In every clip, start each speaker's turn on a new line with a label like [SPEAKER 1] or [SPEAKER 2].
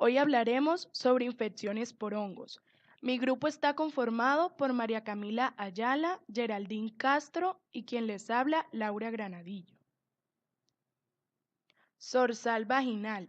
[SPEAKER 1] Hoy hablaremos sobre infecciones por hongos. Mi grupo está conformado por María Camila Ayala, Geraldine Castro y quien les habla, Laura Granadillo. Zorzal vaginal.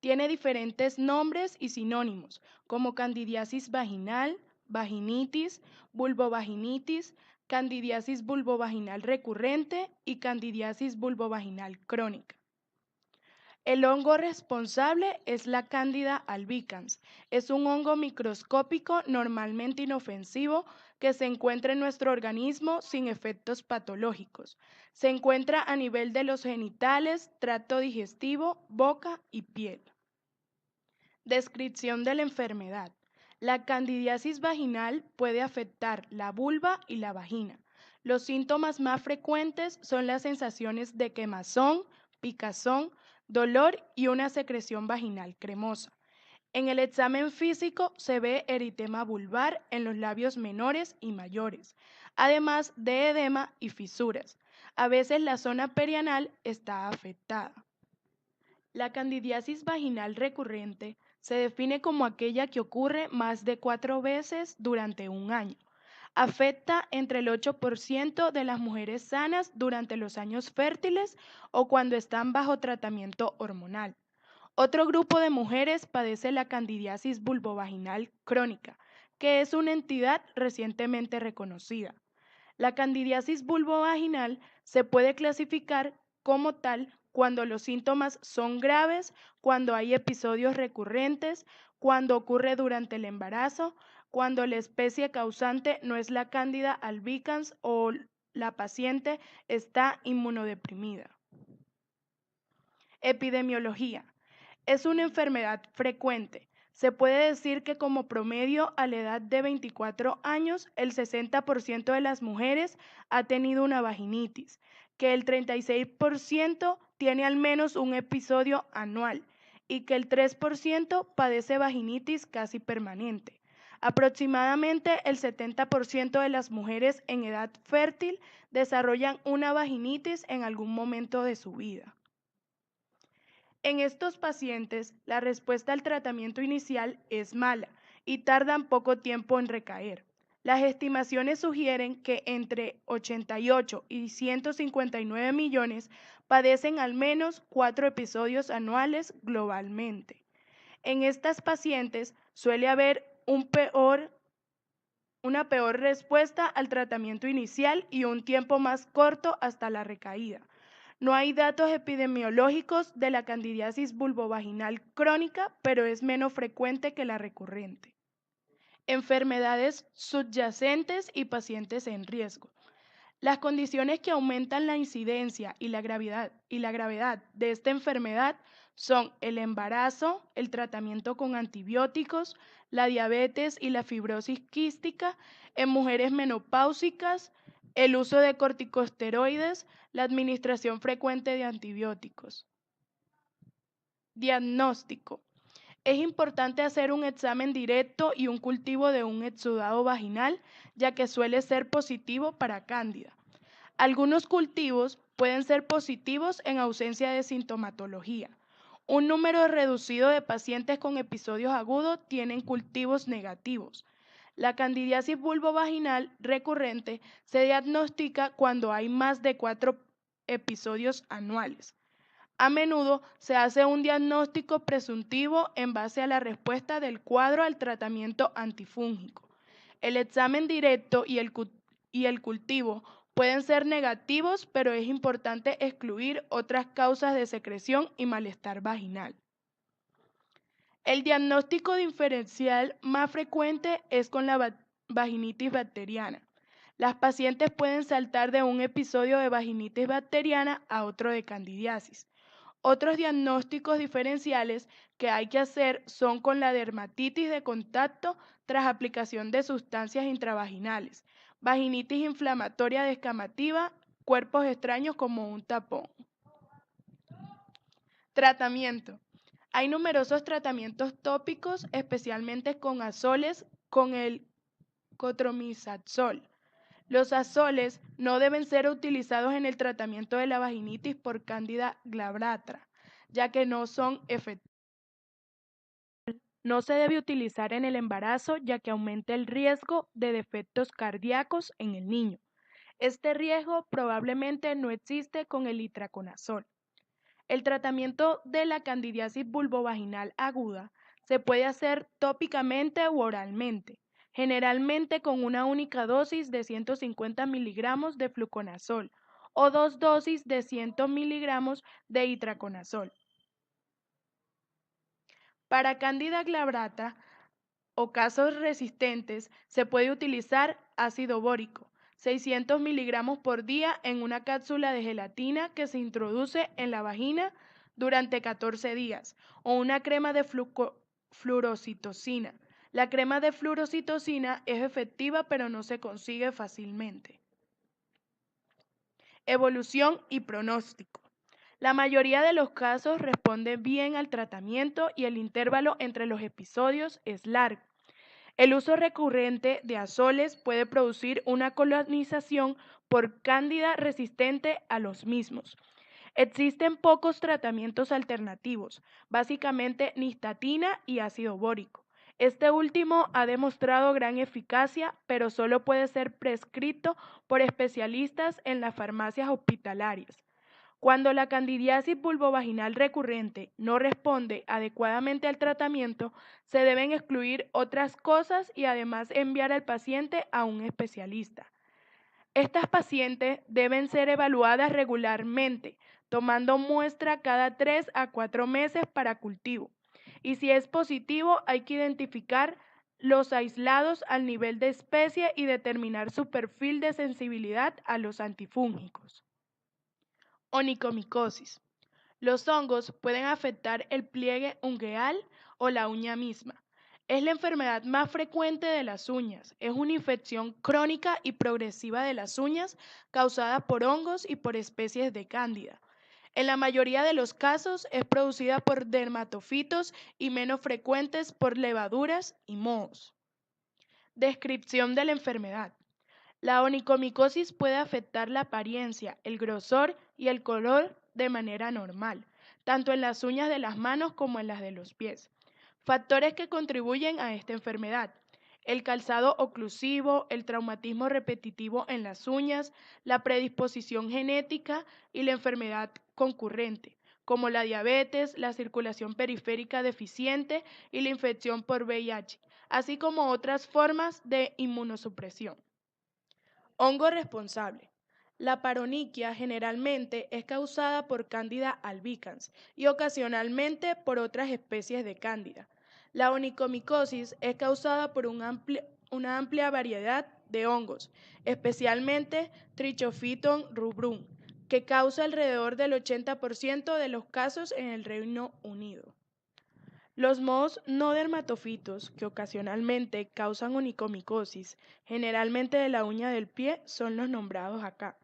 [SPEAKER 1] Tiene diferentes nombres y sinónimos, como candidiasis vaginal, vaginitis, vulvovaginitis, candidiasis vulvovaginal recurrente y candidiasis vulvovaginal crónica. El hongo responsable es la Candida albicans. Es un hongo microscópico normalmente inofensivo que se encuentra en nuestro organismo sin efectos patológicos. Se encuentra a nivel de los genitales, tracto digestivo, boca y piel. Descripción de la enfermedad. La candidiasis vaginal puede afectar la vulva y la vagina. Los síntomas más frecuentes son las sensaciones de quemazón, picazón, dolor y una secreción vaginal cremosa. En el examen físico se ve eritema vulvar en los labios menores y mayores, además de edema y fisuras. A veces la zona perianal está afectada. La candidiasis vaginal recurrente se define como aquella que ocurre más de 4 veces durante un año. Afecta entre el 8% de las mujeres sanas durante los años fértiles o cuando están bajo tratamiento hormonal. Otro grupo de mujeres padece la candidiasis vulvovaginal crónica, que es una entidad recientemente reconocida. La candidiasis vulvovaginal se puede clasificar como tal cuando los síntomas son graves, cuando hay episodios recurrentes, cuando ocurre durante el embarazo, cuando la especie causante no es la Candida albicans o la paciente está inmunodeprimida. Epidemiología. Es una enfermedad frecuente. Se puede decir que como promedio a la edad de 24 años, el 60% de las mujeres ha tenido una vaginitis, que el 36% tiene al menos un episodio anual y que el 3% padece vaginitis casi permanente. Aproximadamente el 70% de las mujeres en edad fértil desarrollan una vaginitis en algún momento de su vida. En estos pacientes, la respuesta al tratamiento inicial es mala y tardan poco tiempo en recaer. Las estimaciones sugieren que entre 88 y 159 millones padecen al menos 4 episodios anuales globalmente. En estas pacientes suele haber una peor respuesta al tratamiento inicial y un tiempo más corto hasta la recaída. No hay datos epidemiológicos de la candidiasis vulvovaginal crónica, pero es menos frecuente que la recurrente. Enfermedades subyacentes y pacientes en riesgo. Las condiciones que aumentan la incidencia y la gravedad de esta enfermedad son el embarazo, el tratamiento con antibióticos, la diabetes y la fibrosis quística en mujeres menopáusicas, el uso de corticosteroides, la administración frecuente de antibióticos. Diagnóstico. Es importante hacer un examen directo y un cultivo de un exudado vaginal, ya que suele ser positivo para cándida. Algunos cultivos pueden ser positivos en ausencia de sintomatología. Un número reducido de pacientes con episodios agudos tienen cultivos negativos. La candidiasis vulvovaginal recurrente se diagnostica cuando hay más de 4 episodios anuales. A menudo se hace un diagnóstico presuntivo en base a la respuesta del cuadro al tratamiento antifúngico. El examen directo y el cultivo pueden ser negativos, pero es importante excluir otras causas de secreción y malestar vaginal. El diagnóstico diferencial más frecuente es con la vaginitis bacteriana. Las pacientes pueden saltar de un episodio de vaginitis bacteriana a otro de candidiasis. Otros diagnósticos diferenciales que hay que hacer son con la dermatitis de contacto tras aplicación de sustancias intravaginales, vaginitis inflamatoria descamativa, cuerpos extraños como un tapón. Tratamiento. Hay numerosos tratamientos tópicos, especialmente con azoles, con el cotrimoxazol. Los azoles no deben ser utilizados en el tratamiento de la vaginitis por Candida glabrata, ya que no son efectivos. No se debe utilizar en el embarazo ya que aumenta el riesgo de defectos cardíacos en el niño. Este riesgo probablemente no existe con el itraconazol. El tratamiento de la candidiasis vulvovaginal aguda se puede hacer tópicamente u oralmente, generalmente con una única dosis de 150 miligramos de fluconazol o dos dosis de 100 miligramos de itraconazol. Para Candida glabrata o casos resistentes, se puede utilizar ácido bórico, 600 miligramos por día en una cápsula de gelatina que se introduce en la vagina durante 14 días, o una crema de fluorocitocina. La crema de fluorocitocina es efectiva pero no se consigue fácilmente. Evolución y pronóstico. La mayoría de los casos responden bien al tratamiento y el intervalo entre los episodios es largo. El uso recurrente de azoles puede producir una colonización por cándida resistente a los mismos. Existen pocos tratamientos alternativos, básicamente nistatina y ácido bórico. Este último ha demostrado gran eficacia, pero solo puede ser prescrito por especialistas en las farmacias hospitalarias. Cuando la candidiasis vulvovaginal recurrente no responde adecuadamente al tratamiento, se deben excluir otras cosas y además enviar al paciente a un especialista. Estas pacientes deben ser evaluadas regularmente, tomando muestra cada 3 a 4 meses para cultivo. Y si es positivo, hay que identificar los aislados al nivel de especie y determinar su perfil de sensibilidad a los antifúngicos. Onicomicosis. Los hongos pueden afectar el pliegue ungueal o la uña misma. Es la enfermedad más frecuente de las uñas. Es una infección crónica y progresiva de las uñas causada por hongos y por especies de cándida. En la mayoría de los casos es producida por dermatofitos y menos frecuentes por levaduras y mohos. Descripción de la enfermedad. La onicomicosis puede afectar la apariencia, el grosor y el color de manera normal, tanto en las uñas de las manos como en las de los pies. Factores que contribuyen a esta enfermedad: el calzado oclusivo, el traumatismo repetitivo en las uñas, la predisposición genética y la enfermedad concurrente, como la diabetes, la circulación periférica deficiente y la infección por VIH, así como otras formas de inmunosupresión. Hongo responsable. La paroniquia generalmente es causada por Candida albicans y ocasionalmente por otras especies de Cándida. La onicomicosis es causada por una amplia variedad de hongos, especialmente Trichophyton rubrum, que causa alrededor del 80% de los casos en el Reino Unido. Los mohos no dermatofitos, que ocasionalmente causan onicomicosis, generalmente de la uña del pie, son los nombrados acá.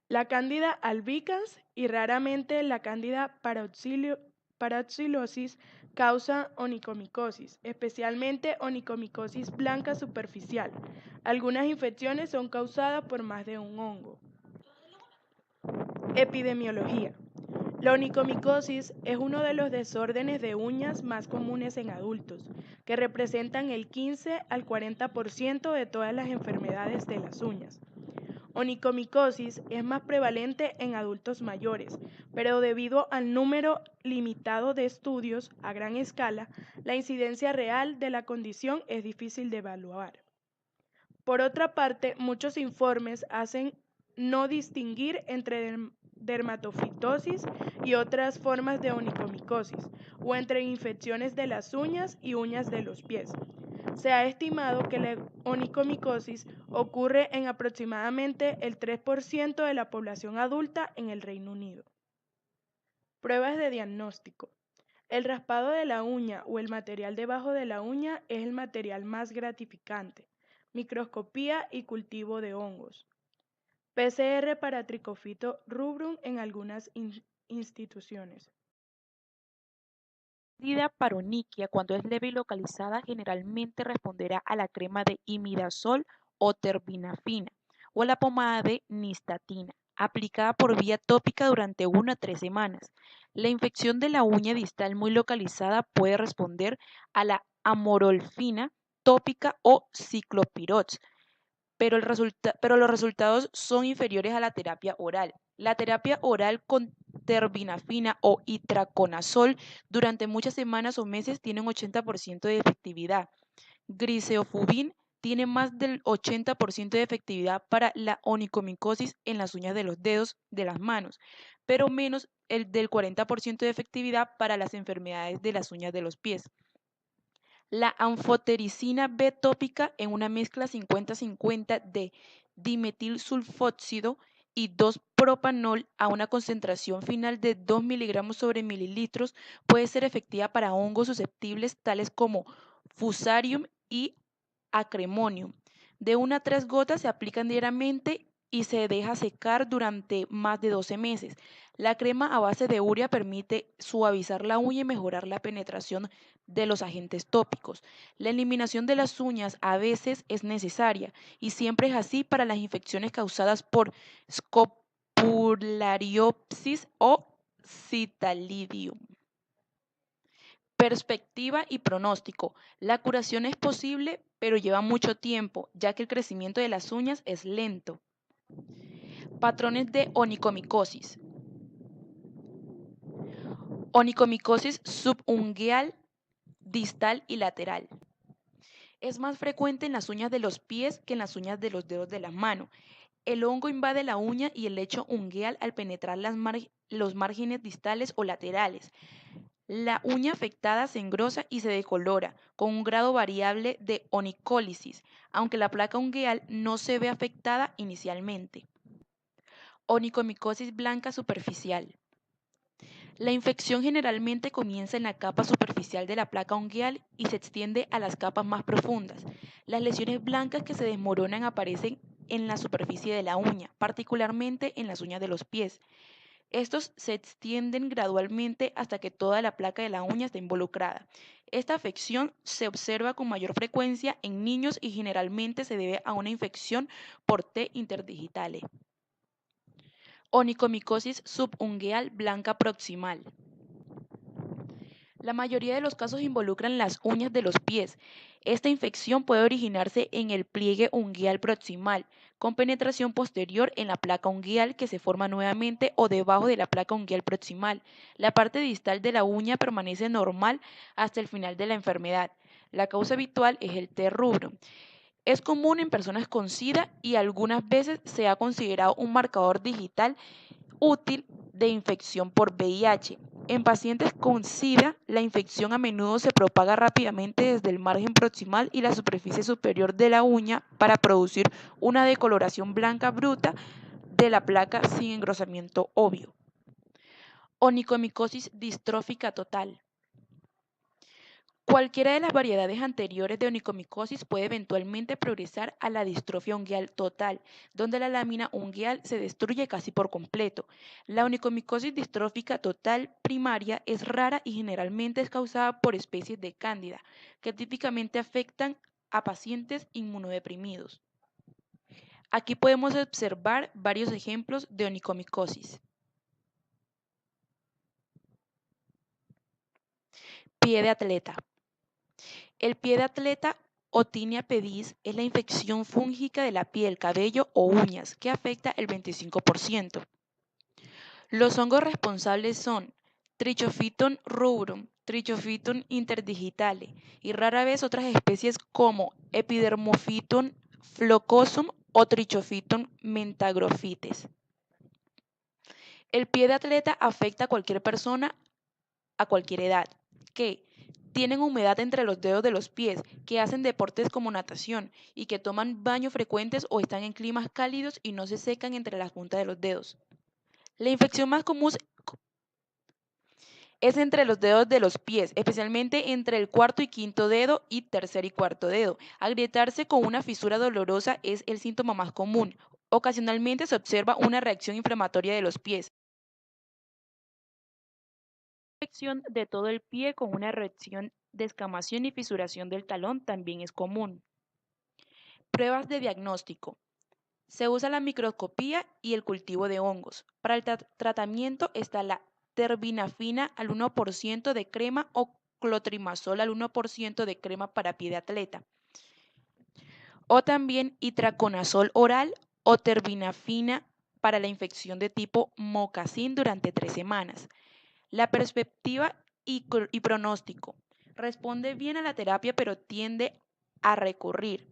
[SPEAKER 1] La Cándida albicans y raramente la Cándida parapsilosis causan onicomicosis, especialmente onicomicosis blanca superficial. Algunas infecciones son causadas por más de un hongo. Epidemiología. La onicomicosis es uno de los desórdenes de uñas más comunes en adultos, que representan el 15 al 40% de todas las enfermedades de las uñas. Onicomicosis es más prevalente en adultos mayores, pero debido al número limitado de estudios a gran escala, la incidencia real de la condición es difícil de evaluar. Por otra parte, muchos informes hacen no distinguir entre dermatofitosis y otras formas de onicomicosis, o entre infecciones de las uñas y uñas de los pies. Se ha estimado que la onicomicosis ocurre en aproximadamente el 3% de la población adulta en el Reino Unido. Pruebas de diagnóstico. El raspado de la uña o el material debajo de la uña es el material más gratificante. Microscopía y cultivo de hongos. PCR para Trichophyton rubrum en algunas instituciones.
[SPEAKER 2] Cándida paroniquia, cuando es leve y localizada, generalmente responderá a la crema de imidazol o terbinafina o a la pomada de nistatina. aplicada por vía tópica durante 1 a 3 semanas. La infección de la uña distal muy localizada puede responder a la amorolfina tópica o ciclopirox, pero los resultados son inferiores a la terapia oral. La terapia oral con terbinafina o itraconazol durante muchas semanas o meses tiene un 80% de efectividad. Griseofubin tiene más del 80% de efectividad para la onicomicosis en las uñas de los dedos de las manos, pero menos el del 40% de efectividad para las enfermedades de las uñas de los pies. La anfotericina B tópica en una mezcla 50-50 de dimetilsulfóxido y 2-propanol a una concentración final de 2 miligramos sobre mililitros puede ser efectiva para hongos susceptibles tales como Fusarium y Acremonium. De 1 a 3 gotas se aplican diariamente y se deja secar durante más de 12 meses. La crema a base de urea permite suavizar la uña y mejorar la penetración de los agentes tópicos. La eliminación de las uñas a veces es necesaria y siempre es así para las infecciones causadas por Scopulariopsis o Citalidium. Perspectiva y pronóstico. La curación es posible, pero lleva mucho tiempo, ya que el crecimiento de las uñas es lento. Patrones de onicomicosis. Onicomicosis subungueal, distal y lateral. Es más frecuente en las uñas de los pies que en las uñas de los dedos de la mano. El hongo invade la uña y el lecho ungueal al penetrar los márgenes distales o laterales. La uña afectada se engrosa y se decolora, con un grado variable de onicólisis, aunque la placa ungueal no se ve afectada inicialmente. Onicomicosis blanca superficial. La infección generalmente comienza en la capa superficial de la placa ungueal y se extiende a las capas más profundas. Las lesiones blancas que se desmoronan aparecen en la superficie de la uña, particularmente en las uñas de los pies. Estos se extienden gradualmente hasta que toda la placa de la uña está involucrada. Esta afección se observa con mayor frecuencia en niños y generalmente se debe a una infección por T. interdigitale. Onicomicosis subungueal blanca proximal. La mayoría de los casos involucran las uñas de los pies. Esta infección puede originarse en el pliegue ungueal proximal, con penetración posterior en la placa ungueal que se forma nuevamente o debajo de la placa ungueal proximal. La parte distal de la uña permanece normal hasta el final de la enfermedad. La causa habitual es el T. rubrum. Es común en personas con SIDA y algunas veces se ha considerado un marcador digital útil de infección por VIH. En pacientes con SIDA, la infección a menudo se propaga rápidamente desde el margen proximal y la superficie superior de la uña para producir una decoloración blanca bruta de la placa sin engrosamiento obvio. Onicomicosis distrófica total. Cualquiera de las variedades anteriores de onicomicosis puede eventualmente progresar a la distrofia ungueal total, donde la lámina ungueal se destruye casi por completo. La onicomicosis distrófica total primaria es rara y generalmente es causada por especies de cándida, que típicamente afectan a pacientes inmunodeprimidos. Aquí podemos observar varios ejemplos de onicomicosis. Pie de atleta. El pie de atleta o tinea pedis es la infección fúngica de la piel, cabello o uñas que afecta el 25%. Los hongos responsables son Trichophyton rubrum, Trichophyton interdigitale y rara vez otras especies como Epidermophyton flocosum o Trichophyton mentagrophytes. El pie de atleta afecta a cualquier persona a cualquier edad que tienen humedad entre los dedos de los pies, que hacen deportes como natación y que toman baños frecuentes o están en climas cálidos y no se secan entre las puntas de los dedos. La infección más común es entre los dedos de los pies, especialmente entre el cuarto y quinto dedo y tercer y cuarto dedo. Agrietarse con una fisura dolorosa es el síntoma más común. Ocasionalmente se observa una reacción inflamatoria de los pies. Infección de todo el pie con una reacción de escamación y fisuración del talón también es común. Pruebas de diagnóstico. Se usa la microscopía y el cultivo de hongos. Para el tratamiento está la terbinafina al 1% de crema o clotrimazol al 1% de crema para pie de atleta. O también itraconazol oral o terbinafina para la infección de tipo mocasín durante 3 semanas. La perspectiva y pronóstico. Responde bien a la terapia pero tiende a recurrir.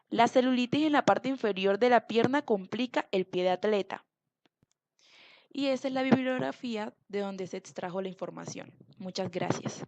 [SPEAKER 2] La celulitis en la parte inferior de la pierna complica el pie de atleta. Y esa es la bibliografía de donde se extrajo la información. Muchas gracias.